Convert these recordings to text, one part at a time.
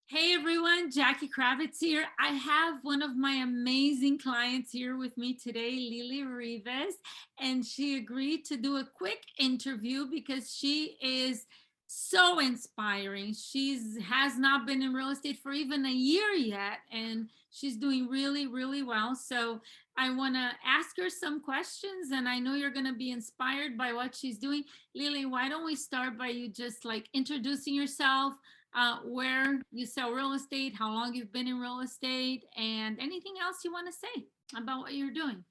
Hey everyone, Jackie Kravitz here. I have one of my amazing clients here with me today, Lily Rivas, and she agreed to do a quick interview because she is so inspiring. She's has not been in real estate for even a year yet, and she's doing really, really well. So I want to ask her some questions, and I know you're going to be inspired by what she's doing. Lily, why don't we start by you just like introducing yourself, where you sell real estate, how long you've been in real estate, and anything else you want to say about what you're doing.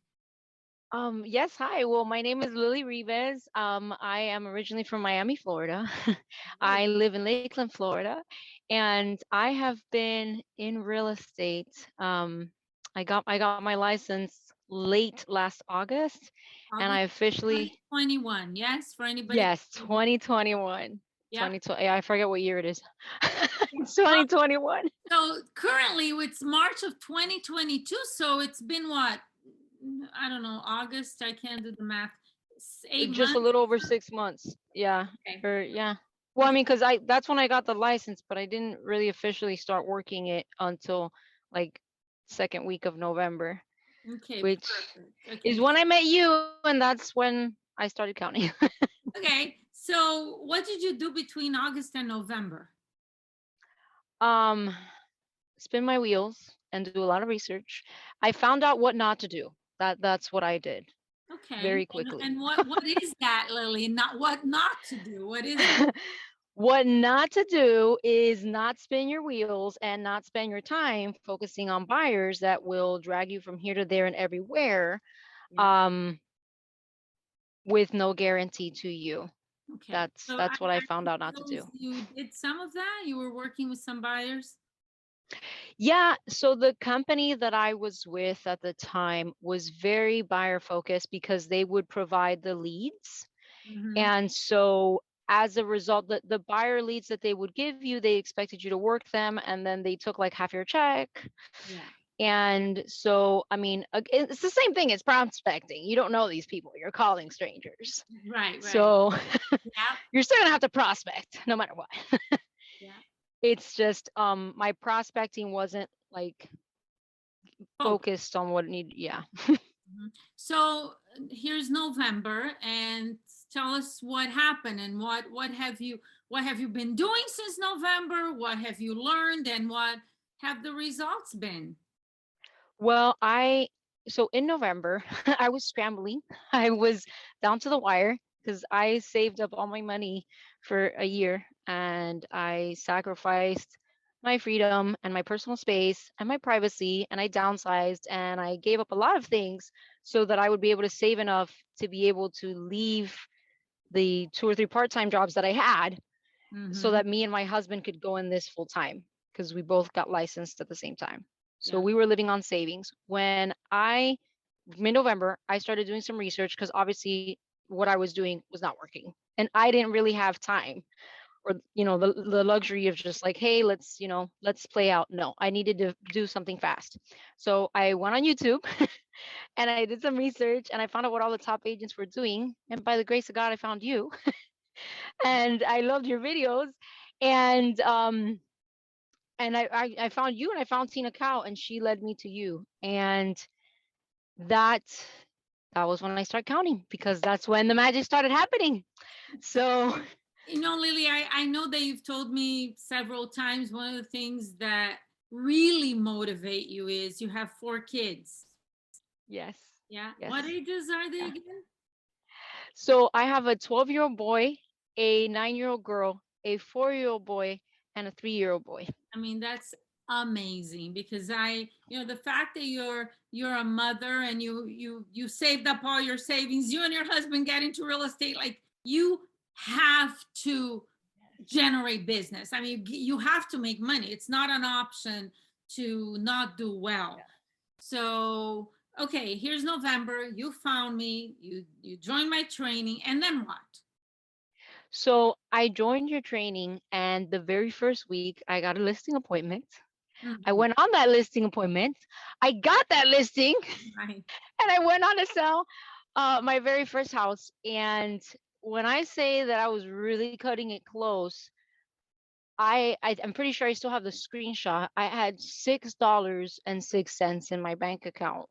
Yes, hi. Well, my name is Lily Rivas. I am originally from Miami, Florida. I live in Lakeland, Florida, and I have been in real estate. I got my license late last August, and I August officially 2021. Yes, for anybody. yes, 2021. Yep. 2020. Yeah, I forget what year it is. It's Well, 2021. so currently it's March of 2022. So it's been what? I don't know, August. I can't do the math. 8 months. Just a little over 6 months. Yeah. Okay. Or yeah. Well, I mean, because I that's when I got the license, but I didn't really officially start working it until like second week of November, Okay. which Perfect. is Okay. when I met you, and that's when I started counting. Okay. So what did you do between August and November? um, Spin my wheels and do a lot of research. I found out what not to do. That's what I did Okay. very quickly. And what is that, Lily? Not what not to do. What is that? What not to do is not spin your wheels and not spend your time focusing on buyers that will drag you from here to there and everywhere, Yeah. um, with no guarantee to you. Okay. That's So that's what I I found out not to suppose do. you did some of that. You were working with some buyers. Yeah, so the company that I was with at the time was very buyer focused because they would provide the leads. Hmm. And so as a result, the buyer leads that they would give you, they expected you to work them, and then they took like half your check. Yeah. And so, I mean, it's the same thing as prospecting. You don't know these people, you're calling strangers. Right. Right. So Yeah. you're still gonna have to prospect no matter what. Yeah. It's just my prospecting wasn't like Focus. focused on what it needed. Yeah. Mhm. So here's November, and tell us what happened and what have you been doing since November? What have you learned, and what have the results been? Well, so in November, I was scrambling. I was down to the wire because I saved up all my money for a year and I sacrificed my freedom and my personal space and my privacy and I downsized and I gave up a lot of things so that I would be able to save enough to be able to leave the two or three part-time jobs that I had so Mm-hmm. that me and my husband could go in this full time because we both got licensed at the same time. So Yeah. we were living on savings. When I mid November, I started doing some research because obviously what I was doing was not working. And I didn't really have time or the luxury of just like, hey, let's play out. No, I needed to do something fast. So I went on YouTube and I did some research and I found out what all the top agents were doing. And by the grace of God, I found you and I loved your videos. And I found you and I found Tina Cow and she led me to you. And that that was when I started counting because that's when the magic started happening. So Lily, I know that you've told me several times one of the things that really motivate you is you have 4 kids. yes, Yeah. yes, What ages are they yeah. again? So I have a 12-year-old boy, a 9-year-old girl, a 4-year-old boy, and a 3-year-old boy. I mean, that's amazing because the fact that you're a mother and you saved up all your savings, you and your husband get into real estate, like you have to generate business. I mean, you have to make money. It's not an option to not do well. So, okay, here's November. You found me. You joined my training, and then what? So I joined your training, and the very first week, I got a listing appointment. I Mhm. went on that listing appointment. I got that listing, Right. and I went on to sell my very first house. And when I say that I was really cutting it close, I'm pretty sure I still have the screenshot. I had $6.06 in my bank account,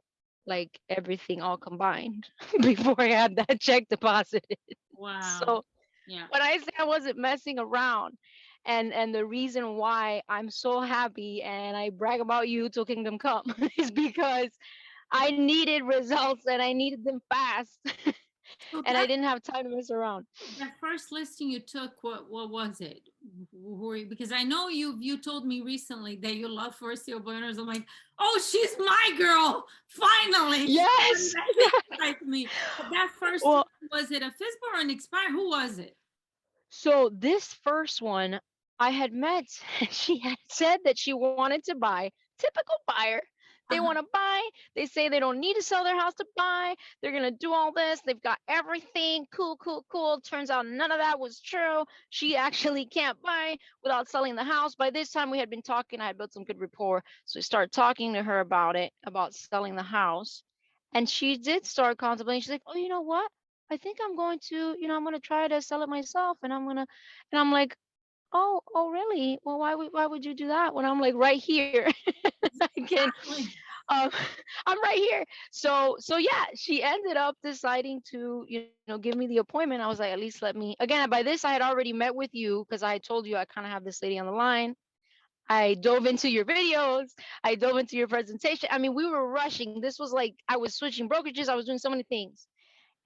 like everything all combined before I had that check deposited. Wow. So Yeah. when I say I wasn't messing around, and the reason why I'm so happy and I brag about you till kingdom come is because I needed results and I needed them fast, So and I that didn't have time to mess around. that first listing you took, what was it? Because I know you told me recently that you love for sale by owners. I'm like, oh, she's my girl. Finally, somebody Yes. that thinks like me. But that first Well, one, was it a FISBO or an expire? Who was it? so this first one I had met, she had said that she wanted to buy. Typical buyer. They Uh-huh. want to buy. They say they don't need to sell their house to buy. They're going to do all this. They've got everything. Cool, cool, cool. Turns out none of that was true. She actually can't buy without selling the house. By this time, we had been talking. I had built some good rapport. So we started talking to her about it, about selling the house. And she did start contemplating. She's like, oh, you know what? I think I'm going to, I'm going to try to sell it myself. And I'm like, oh, really? Well, why would you do that when I'm like right here? I can, Exactly. um, I'm right here. So yeah, she ended up deciding to, give me the appointment. I was like, at least let me, again, by this, I had already met with you because I had told you I kind of have this lady on the line. I dove into your videos. I dove into your presentation. I mean, we were rushing. This was like, I was switching brokerages. I was doing so many things.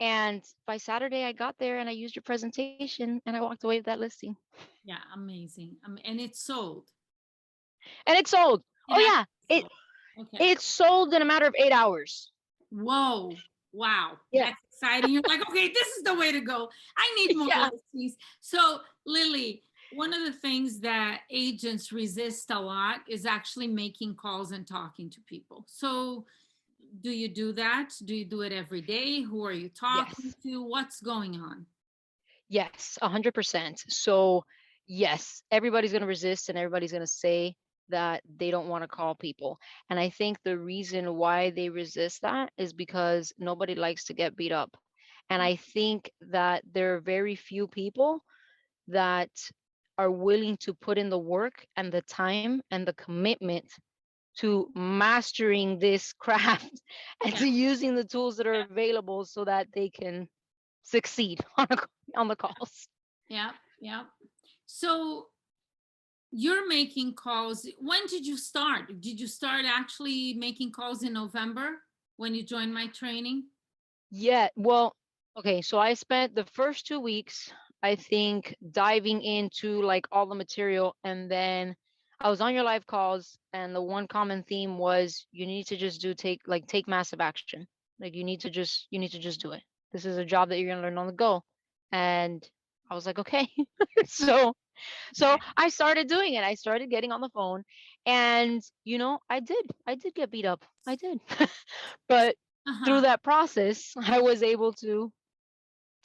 And by Saturday, I got there and I used your presentation and I walked away with that listing. Yeah, amazing. And it sold. And it sold. It Oh yeah, actually it sold. Okay. it sold in a matter of 8 hours. Whoa. Wow. Yeah, That's exciting. You're like, okay, this is the way to go. I need more yeah. listings. So, Lily, one of the things that agents resist a lot is actually making calls and talking to people. So, do you do that? Do you do it every day? Who are you talking Yes, to? What's going on? yes, 100%. So yes, everybody's gonna resist and everybody's gonna say that they don't want to call people. And I think the reason why they resist that is because nobody likes to get beat up. And I think that there are very few people that are willing to put in the work and the time and the commitment to mastering this craft and Yeah. to using the tools that are available so that they can succeed on the calls. Yeah. Yeah. So, you're making calls. When did you start? Did you start actually making calls in November when you joined my training? Yeah, well, okay, so I spent the first 2 weeks, I think, diving into like all the material, and then I was on your live calls, and the one common theme was you need to just take massive action. Like you need to just do it. This is a job that you're gonna learn on the go. And I was like, okay. So so Okay. I started doing it. I started getting on the phone, and I did get beat up. I did. But through Uh-huh. that process, I was able to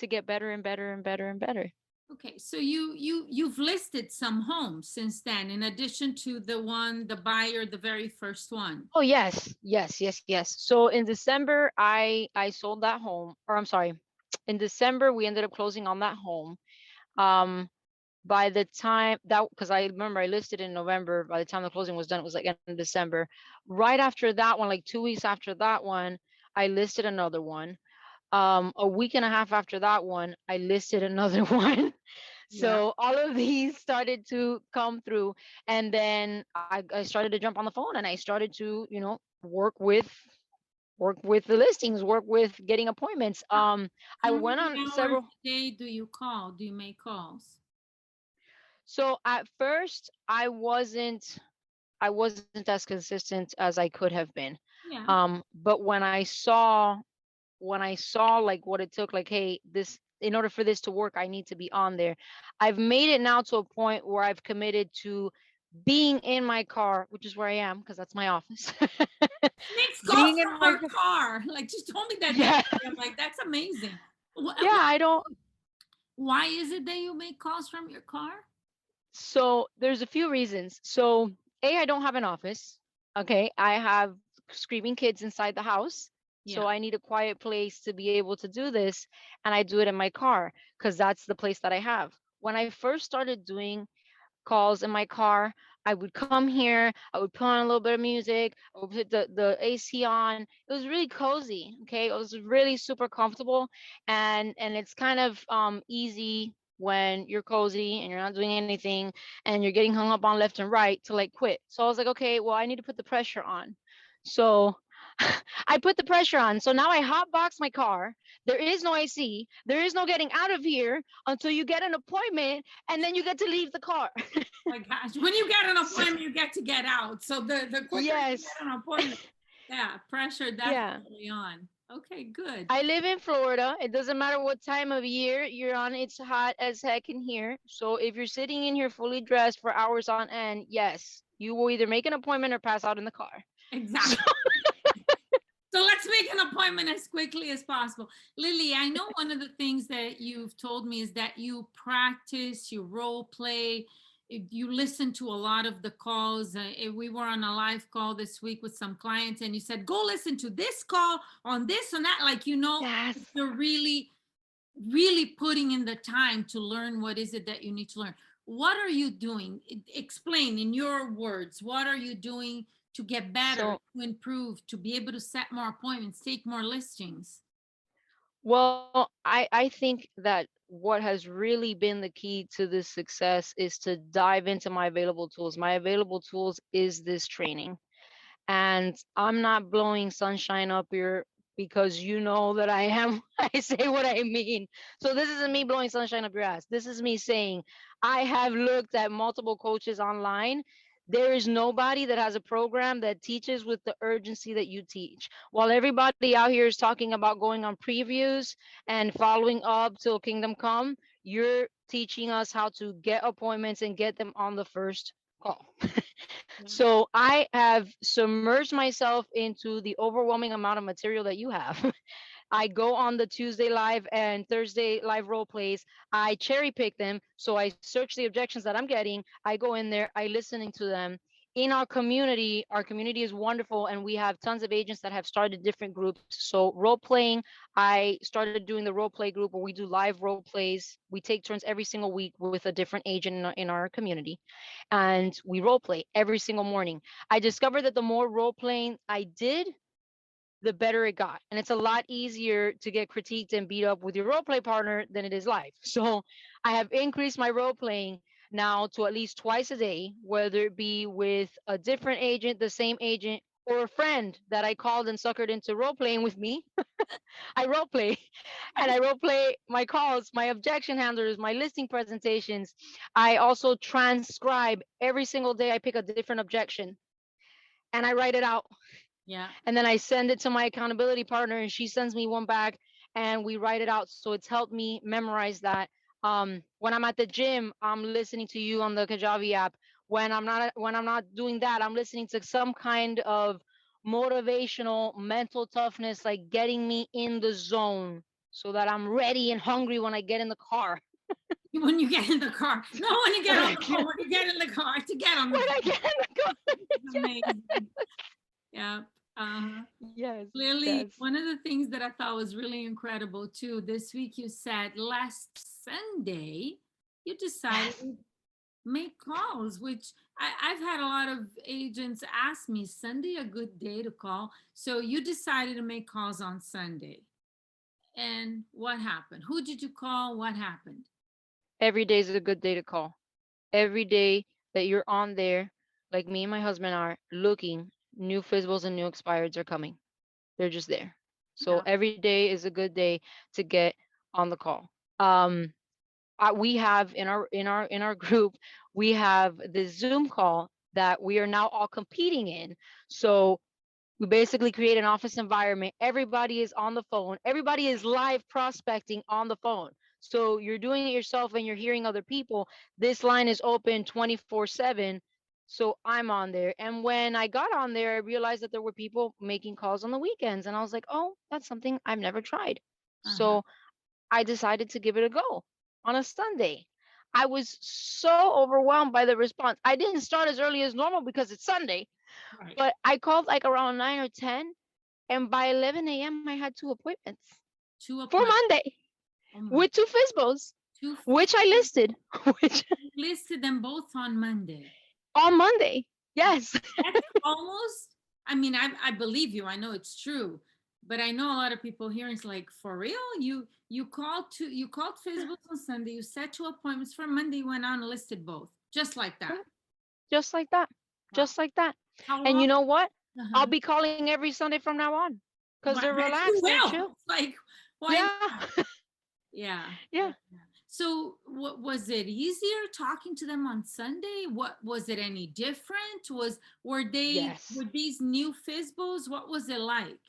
get better and better and better and better. Okay, so you've listed some homes since then, in addition to the buyer, the very first one. Oh yes, yes, yes, yes. So in December, I sold that home, or I'm sorry, in December we ended up closing on that home. Um, by the time that, because I remember I listed in November, by the time the closing was done, it was like end of December. Right after that one, like 2 weeks after that one, I listed another one. A week and a half after that one, I listed another one. Yeah. So all of these started to come through, and then I started to jump on the phone and I started to, work with the listings, work with getting appointments. How, I how went many on hours several. a day do you call? Do you make calls? So at first I wasn't as consistent as I could have been. Yeah. But when I saw like what it took, like, hey, this, in order for this to work, I need to be on there. I've made it now to a point where I've committed to being in my car, which is where I am because that's my office. Makes calls Being in from my her car. Like, she told me that the other Yeah, day. I'm like, that's amazing. yeah, I don't. Why is it that you make calls from your car? So there's a few reasons. So I don't have an office. Okay, I have screaming kids inside the house. So Yeah. I need a quiet place to be able to do this, and I do it in my car because that's the place that I have. When I first started doing calls in my car. I would come here, I would put on a little bit of music, I would put the AC on. It was really cozy. Okay. It was really super comfortable. And it's kind of easy when you're cozy and you're not doing anything and you're getting hung up on left and right to like quit. So I was like, okay, well, I need to put the pressure on. So I put the pressure on. So now I hotbox my car. There is no AC. There is no getting out of here until you get an appointment, and then you get to leave the car. Oh my gosh. When you get an appointment, you get to get out. So the quicker Yes. you get an appointment, yeah, pressure Yeah. definitely on. Okay, good. I live in Florida. It doesn't matter what time of year you're on. It's hot as heck in here. So if you're sitting in here fully dressed for hours on end, yes, you will either make an appointment or pass out in the car. Exactly. So let's make an appointment as quickly as possible. Lily, I know one of the things that you've told me is that you practice, you role play, you listen to a lot of the calls. We were on a live call this week with some clients, and you said, go listen to this call on this and that. Like, Yes. you're really, really putting in the time to learn what is it that you need to learn. What are you doing? Explain in your words. What are you doing to get better, So, to improve, to be able to set more appointments, take more listings? well, I think that what has really been the key to this success is to dive into my available tools. My available tools is this training. And I'm not blowing sunshine up here because you know that I am. I say what I mean. So this isn't me blowing sunshine up your ass. This is me saying I have looked at multiple coaches online. There is nobody that has a program that teaches with the urgency that you teach. While everybody out here is talking about going on previews and following up till kingdom come, you're teaching us how to get appointments and get them on the first call. So I have submerged myself into the overwhelming amount of material that you have. I go on the Tuesday live and Thursday live role plays. I cherry pick them. So I search the objections that I'm getting. I go in there, I listening to them. In our community is wonderful, and we have tons of agents that have started different groups. So role playing, I started doing the role play group where we do live role plays. We take turns every single week with a different agent in our community, and we role play every single morning. I discovered that the more role playing I did, the better it got. And it's a lot easier to get critiqued and beat up with your role play partner than it is live. So I have increased my role playing now to at least twice a day, whether it be with a different agent, the same agent, or a friend that I called and suckered into role playing with me. I role play and I role play my calls, my objection handlers, my listing presentations. I also transcribe every single day. I pick a different objection and I write it out, Yeah. and then I send it to my accountability partner and she sends me one back and we write it out. So it's helped me memorize that. When I'm at the gym, I'm listening to you on the Kajabi app. When I'm not doing that, I'm listening to some kind of motivational mental toughness, like getting me in the zone so that I'm ready and hungry when I get in the car. When you get in the car. No, when you get on the phone, when you get in the car, to get on the When I phone. get in the car. It's amazing. Yeah. Yes. Lily, Yes. one of the things that I thought was really incredible too, this week you said last Sunday, you decided Yes. to make calls, which I've had a lot of agents ask me, Sunday a good day to call? So you decided to make calls on Sunday. And what happened? Who did you call? What happened? Every day is a good day to call. Every day that you're on there, like me and my husband are looking, new FISBOs and new expireds are coming. They're just there. So Yeah. every day is a good day to get on the call. Um, we have in our group, we have the Zoom call that we are now all competing in. So we basically create an office environment. Everybody is on the phone. Everybody is live prospecting on the phone. So you're doing it yourself and you're hearing other people. This line is open 24/7. So I'm on there. And when I got on there, I realized that there were people making calls on the weekends. And I was like, oh, that's something I've never tried. Uh-huh. So I decided to give it a go on a Sunday. I was so overwhelmed by the response. I didn't start as early as normal because it's Sunday, Right. but I called like around 9 or 10, and by 11 a.m. I had 2 appointments Two for appointments. Monday Oh my, with 2 FISBOs, two. which I listed. Which listed them both on Monday. On Monday. Yes. That's almost, I mean, I believe you. I know it's true. But I know a lot of people here is like, for real? You called Facebook on Sunday, you set 2 appointments for Monday, you went on and listed both. Just like that. Just like that. Wow. Just like that. How And long? you know what? I'll Uh-huh. be calling every Sunday from now on because But they're that you relaxed, they're will. chill. It's like, why not? Yeah. Yeah. Yeah. So what was it easier talking to them on Sunday? What was it any different? Were Yes. these new FISBOs? What was it like?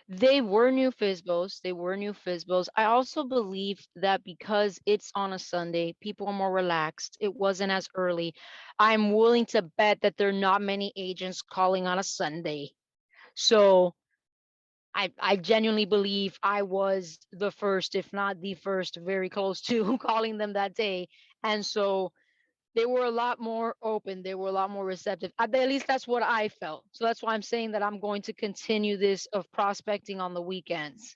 They were new FISBOs. They were new FISBOs. I also believe that because it's on a Sunday, people are more relaxed. It wasn't as early. I'm willing to bet that there are not many agents calling on a Sunday. So I genuinely believe I was the first, if not the first, very close to calling them that day. And so they were a lot more open. They were a lot more receptive. At least that's what I felt. So that's why I'm saying that I'm going to continue this of prospecting on the weekends.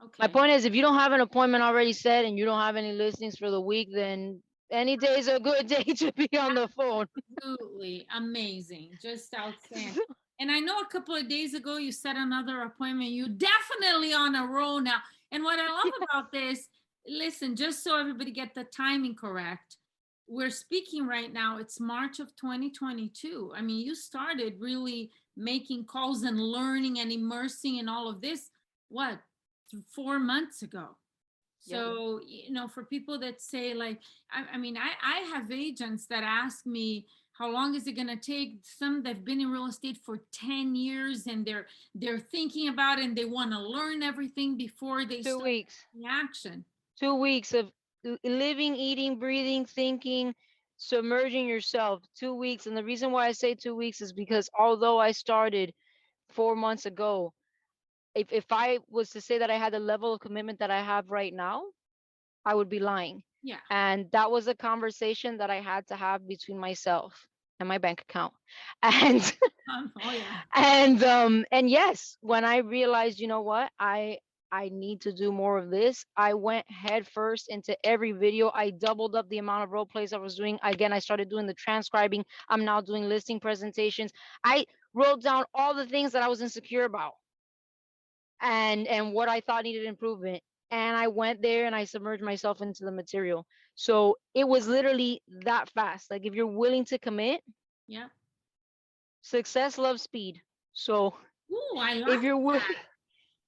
My Okay. point is, if you don't have an appointment already set and you don't have any listings for the week, then any day is a good day to be on the phone. Absolutely amazing. Just outstanding. And I know a couple of days ago you set another appointment. You definitely on a roll now. And what I love about this, listen, just so everybody get the timing correct, we're speaking right now, it's March of 2022. I mean, you started really making calls and learning and immersing in all of this, what, 4 months ago? Yep. So, for people that say like, I mean, I have agents that ask me, how long is it going to take? Some that've been in real estate for 10 years and they're thinking about it and they want to learn everything before they 2 start weeks. the action. 2 weeks of living, eating, breathing, thinking, submerging yourself. 2 weeks. And the reason why I say 2 weeks is because although I started 4 months ago, if I was to say that I had the level of commitment that I have right now, I would be lying. Yeah. And that was a conversation that I had to have between myself and my bank account. And Oh yeah. and yes, when I realized, you know what, I need to do more of this, I went head first into every video. I doubled up the amount of role plays I was doing. Again, I started doing the transcribing. I'm now doing listing presentations. I wrote down all the things that I was insecure about and what I thought needed improvement. And I went there and I submerged myself into the material. So it was literally that fast. Like if you're willing to commit, Yeah. success loves speed. So Ooh, I like if you're that.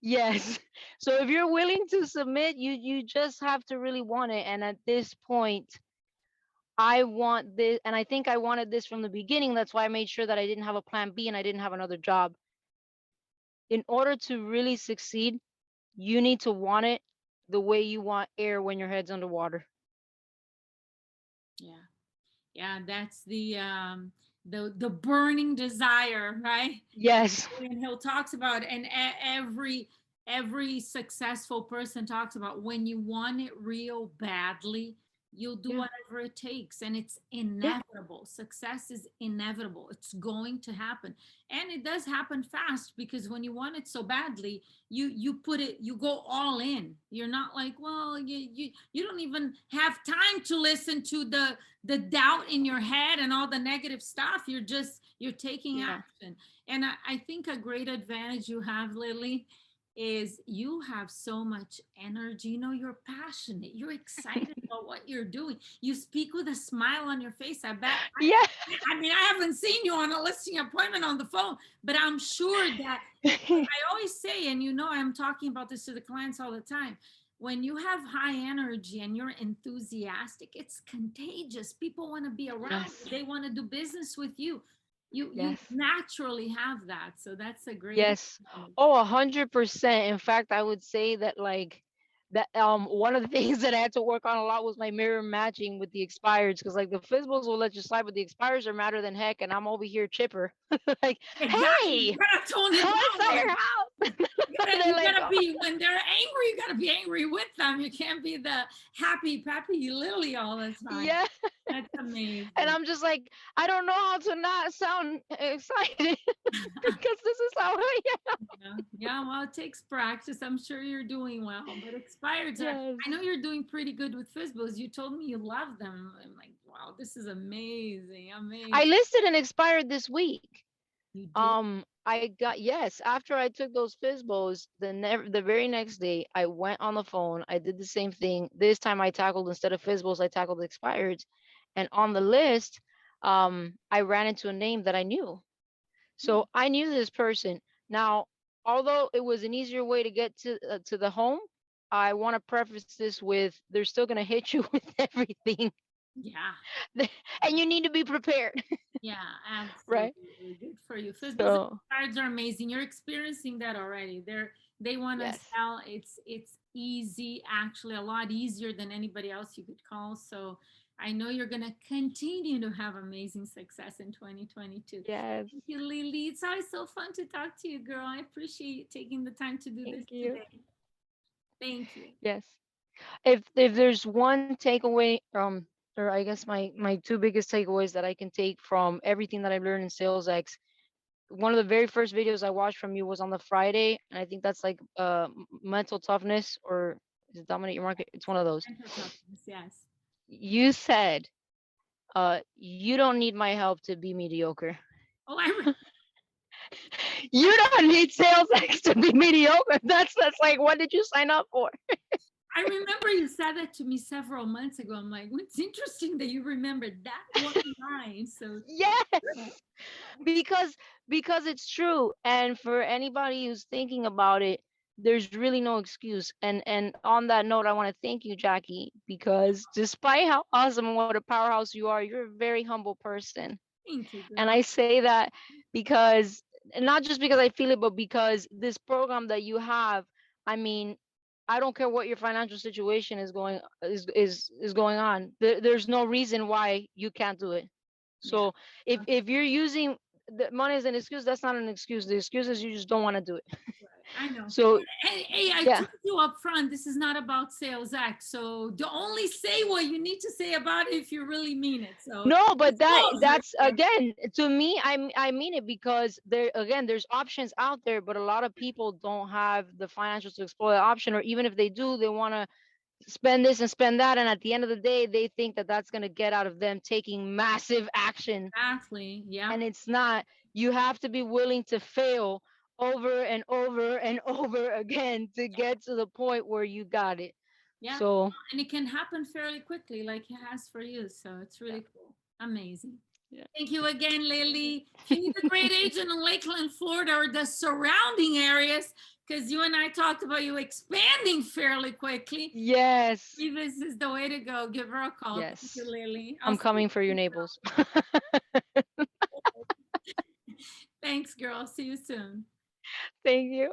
yes. So if you're willing to submit, you just have to really want it. And at this point, I want this, and I think I wanted this from the beginning. That's why I made sure that I didn't have a plan B and I didn't have another job. In order to really succeed, you need to want it the way you want air when your head's underwater. Yeah. Yeah, that's the burning desire, right? Yes. And he'll talks about, and every successful person talks about, when you want it real badly, you'll do Yeah. whatever it takes, and it's Yeah. inevitable. Success is inevitable. It's going to happen, and it does happen fast, because when you want it so badly, you go all in. You're not like, well, you don't even have time to listen to the doubt in your head and all the negative stuff. You're taking Yeah. action. And I think a great advantage you have, Lily, is you have so much energy. You're passionate. You're excited about what you're doing. You speak with a smile on your face. I bet. Yeah. I mean, I haven't seen you on a listing appointment on the phone, but I'm sure that I always say, and I'm talking about this to the clients all the time. When you have high energy and you're enthusiastic, it's contagious. People want to be around Yes. you. They want to do business with you. You Yes. naturally have that. So that's a great Yes. Oh, 100%. In fact, I would say that like that one of the things that I had to work on a lot was my mirror matching with the expireds because like the Fizzles will let you slide, but the expires are madder than heck, and I'm over here chipper. Like, exactly. hey, You gotta tone it how is that down. your house? They're You like, gotta oh. be, when they're angry, you gotta be angry with them. You can't be the happy peppy lily all the time. Yeah. That's amazing. And I'm just like, I don't know how to not sound excited because this is how I am. Yeah, well, it takes practice. I'm sure you're doing well, but expireds are, Yes. I know you're doing pretty good with Fizzbos. You told me you love them. I'm like, wow, this is amazing. Amazing. I listed and expired this week. You did? I got, yes, after I took those Fizzbos, the very next day I went on the phone. I did the same thing. This time I tackled, instead of Fizzbos, I tackled expireds. And on the list, I ran into a name that I knew. So I knew this person. Now, although it was an easier way to get to the home, I want to preface this with they're still going to hit you with everything. Yeah. And you need to be prepared. Yeah, Right. absolutely. Good for you. Fizzbos So, cards are amazing. You're experiencing that already. They want to yes. sell. It's easy, actually, a lot easier than anybody else you could call. So I know you're gonna continue to have amazing success in 2022. Yes. Thank you, Lily. It's always so fun to talk to you, girl. I appreciate you taking the time to do this Thank you. today. Thank you. Yes. If there's one takeaway, or I guess my two biggest takeaways that I can take from everything that I've learned in SalesX, one of the very first videos I watched from you was on the Friday, and I think that's like mental toughness, or is it dominate your market? It's one of those. Mental toughness, yes. You said, you don't need my help to be mediocre. Oh, You don't need SalesX to be mediocre. That's like, what did you sign up for? I remember you said that to me several months ago. I'm like, it's interesting that you remembered that one line. So Yes, because it's true. And for anybody who's thinking about it, there's really no excuse. And on that note, I want to thank you, Jackie, because despite how awesome and what a powerhouse you are, you're a very humble person. thank you, girl. And I say that because, and not just because I feel it, but because this program that you have, I mean, I don't care what your financial situation is going on. There's no reason why you can't do it. So if you're using the money as an excuse, that's not an excuse. The excuse is you just don't want to do it. I know. So Hey, I yeah. told you up front, this is not about SalesX. So don't only say what you need to say about it if you really mean it. So No, but closer. that's again, to me, I mean it, because there's options out there, but a lot of people don't have the financials to explore the option, or even if they do, they want to spend this and spend that, and at the end of the day, they think that that's going to get out of them taking massive action. Exactly. Yeah. And it's not. You have to be willing to fail over and over and over again to get to the point where you got it. Yeah. So, and it can happen fairly quickly, like it has for you. So it's really cool. Amazing. yeah. Thank you again, Lily. If you need a great agent in Lakeland, Florida, or the surrounding areas, because you and I talked about you expanding fairly quickly. Yes. This is the way to go. Give her a call. Yes. Thank you, Lily. I'm coming for you, Naples. Thanks, girl. See you soon. Thank you.